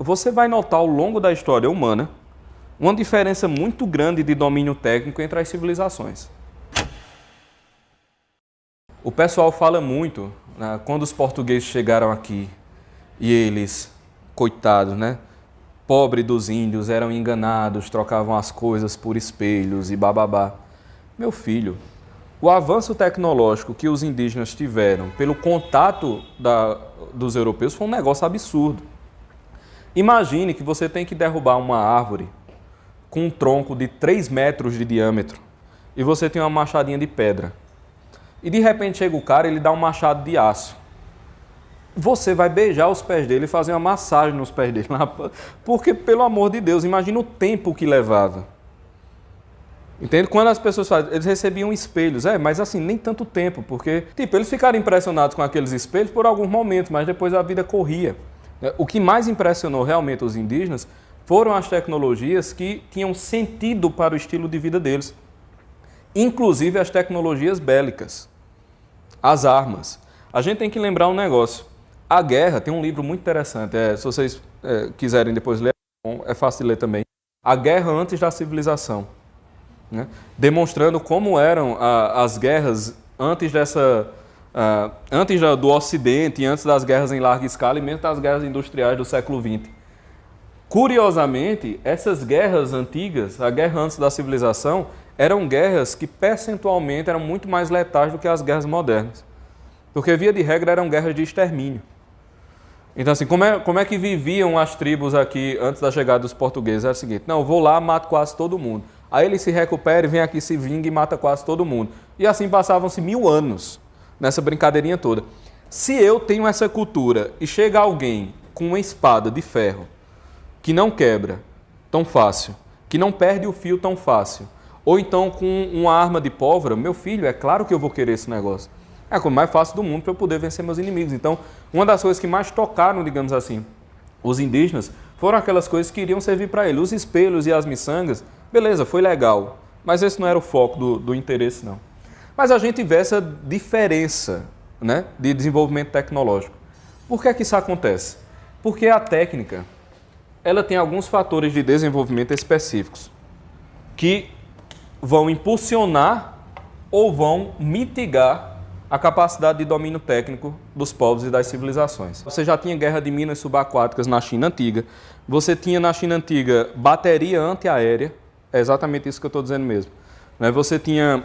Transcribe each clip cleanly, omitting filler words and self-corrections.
você vai notar ao longo da história humana uma diferença muito grande de domínio técnico entre as civilizações. O pessoal fala muito, né, quando os portugueses chegaram aqui e eles, coitados, né, pobre dos índios, eram enganados, trocavam as coisas por espelhos e bababá. Meu filho, o avanço tecnológico que os indígenas tiveram pelo contato dos europeus foi um negócio absurdo. Imagine que você tem que derrubar uma árvore com um tronco de 3 metros de diâmetro e você tem uma machadinha de pedra. E de repente chega o cara e ele dá um machado de aço. Você vai beijar os pés dele e fazer uma massagem nos pés dele. Porque, pelo amor de Deus, imagina o tempo que levava. Entende? Quando as pessoas fazem, eles recebiam espelhos, mas assim, nem tanto tempo, porque, eles ficaram impressionados com aqueles espelhos por alguns momentos, mas depois a vida corria. O que mais impressionou realmente os indígenas foram as tecnologias que tinham sentido para o estilo de vida deles. Inclusive as tecnologias bélicas, as armas. A gente tem que lembrar um negócio. A guerra, tem um livro muito interessante, se vocês quiserem depois ler, é fácil de ler também. A Guerra Antes da Civilização, né? Demonstrando como eram as guerras antes do Ocidente, antes das guerras em larga escala e mesmo das guerras industriais do século XX. Curiosamente, essas guerras antigas, a Guerra Antes da Civilização, eram guerras que percentualmente eram muito mais letais do que as guerras modernas. Porque, via de regra, eram guerras de extermínio. Então, assim, como é que viviam as tribos aqui antes da chegada dos portugueses? Era o seguinte: não, eu vou lá, mato quase todo mundo. Aí ele se recupera, vem aqui, se vinga e mata quase todo mundo. E assim passavam-se 1000 anos nessa brincadeirinha toda. Se eu tenho essa cultura e chega alguém com uma espada de ferro que não quebra tão fácil, que não perde o fio tão fácil, ou então com uma arma de pólvora, meu filho, é claro que eu vou querer esse negócio. É a coisa mais fácil do mundo para eu poder vencer meus inimigos. Então, uma das coisas que mais tocaram, digamos assim, os indígenas, foram aquelas coisas que iriam servir para ele. Os espelhos e as miçangas, beleza, foi legal, mas esse não era o foco do interesse, não. Mas a gente vê essa diferença, né, de desenvolvimento tecnológico. Por que é que isso acontece? Porque a técnica, ela tem alguns fatores de desenvolvimento específicos que vão impulsionar ou vão mitigar a capacidade de domínio técnico dos povos e das civilizações. Você já tinha guerra de minas subaquáticas na China Antiga, você tinha na China Antiga bateria antiaérea, é exatamente isso que eu estou dizendo mesmo. Você tinha,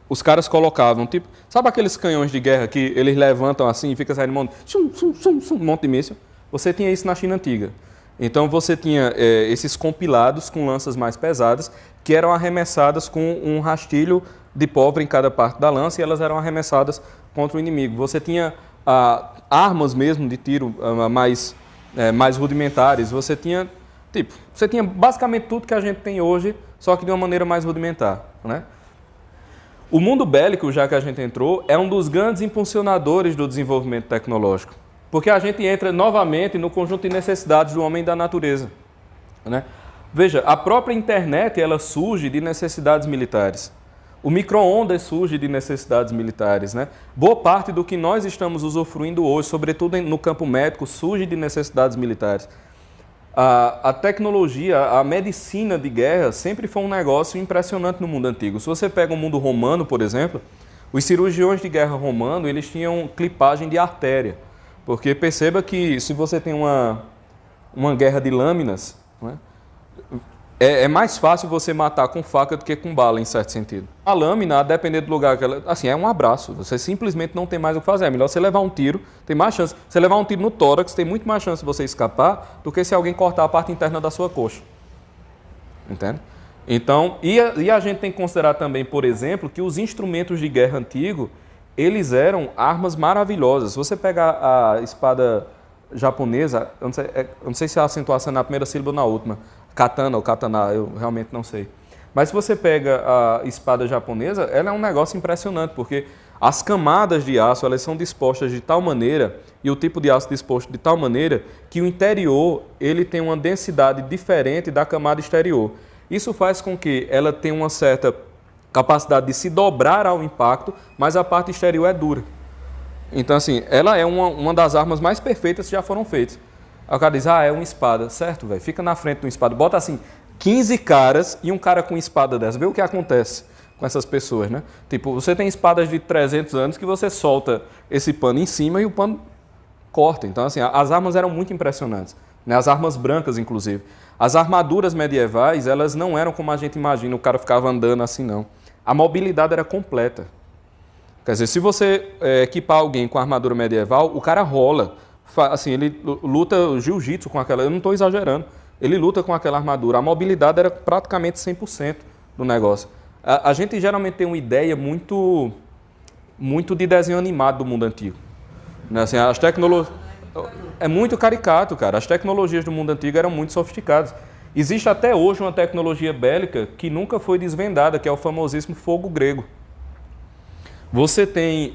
os caras colocavam, sabe aqueles canhões de guerra que eles levantam assim e fica saindo um monte de míssil? Você tinha isso na China Antiga. Então você tinha esses compilados com lanças mais pesadas que eram arremessadas com um rastilho de pólvora em cada parte da lança e elas eram arremessadas contra o inimigo. Você tinha armas mesmo de tiro mais rudimentares. Você tinha basicamente tudo que a gente tem hoje, só que de uma maneira mais rudimentar, né? O mundo bélico, já que a gente entrou, é um dos grandes impulsionadores do desenvolvimento tecnológico. Porque a gente entra novamente no conjunto de necessidades do homem e da natureza, né? Veja, a própria internet ela surge de necessidades militares. O micro-ondas surge de necessidades militares, né? Boa parte do que nós estamos usufruindo hoje, sobretudo no campo médico, surge de necessidades militares. A tecnologia, a medicina de guerra sempre foi um negócio impressionante no mundo antigo. Se você pega o mundo romano, por exemplo, os cirurgiões de guerra romano, eles tinham clipagem de artéria. Porque perceba que se você tem uma guerra de lâminas, né, é mais fácil você matar com faca do que com bala, em certo sentido. A lâmina, a depender do lugar que ela... Assim, é um abraço. Você simplesmente não tem mais o que fazer. É melhor você levar um tiro, tem mais chance. Você levar um tiro no tórax, tem muito mais chance de você escapar do que se alguém cortar a parte interna da sua coxa. Entende? Então, e a gente tem que considerar também, por exemplo, que os instrumentos de guerra antigo, eles eram armas maravilhosas. Se você pegar a espada japonesa, eu não sei se a acentuação é na primeira sílaba ou na última, katana ou katana, eu realmente não sei. Mas se você pega a espada japonesa, ela é um negócio impressionante, porque as camadas de aço elas são dispostas de tal maneira, e o tipo de aço disposto de tal maneira, que o interior ele tem uma densidade diferente da camada exterior. Isso faz com que ela tenha uma certa capacidade de se dobrar ao impacto, mas a parte exterior é dura. Então, assim, ela é uma das armas mais perfeitas que já foram feitas. Aí o cara diz, é uma espada. Certo, velho, fica na frente de uma espada. Bota assim, 15 caras e um cara com espada dessa. Vê o que acontece com essas pessoas, né? Tipo, você tem espadas de 300 anos que você solta esse pano em cima e o pano corta. Então, assim, as armas eram muito impressionantes, né? As armas brancas, inclusive. As armaduras medievais, elas não eram como a gente imagina, o cara ficava andando assim, não. A mobilidade era completa. Quer dizer, se você equipar alguém com armadura medieval, o cara rola. Assim, ele luta jiu-jitsu com aquela... Eu não estou exagerando. Ele luta com aquela armadura. A mobilidade era praticamente 100% do negócio. A gente geralmente tem uma ideia muito de desenho animado do mundo antigo. Né? Assim, as tecnologias... É muito caricato, cara. As tecnologias do mundo antigo eram muito sofisticadas. Existe até hoje uma tecnologia bélica que nunca foi desvendada, que é o famosíssimo fogo grego. Você tem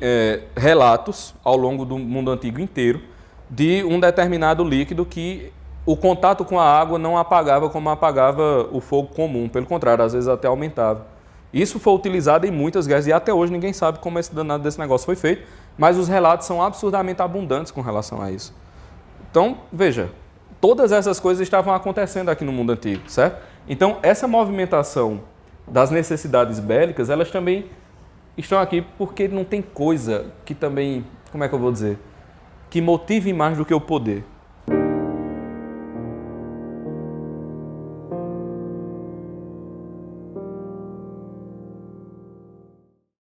relatos ao longo do mundo antigo inteiro de um determinado líquido que o contato com a água não apagava como apagava o fogo comum. Pelo contrário, às vezes até aumentava. Isso foi utilizado em muitas guerras e até hoje ninguém sabe como esse danado desse negócio foi feito, mas os relatos são absurdamente abundantes com relação a isso. Então, veja, todas essas coisas estavam acontecendo aqui no mundo antigo, certo? Então, essa movimentação das necessidades bélicas, elas também estão aqui porque não tem coisa que também, como é que eu vou dizer, que motive mais do que o poder.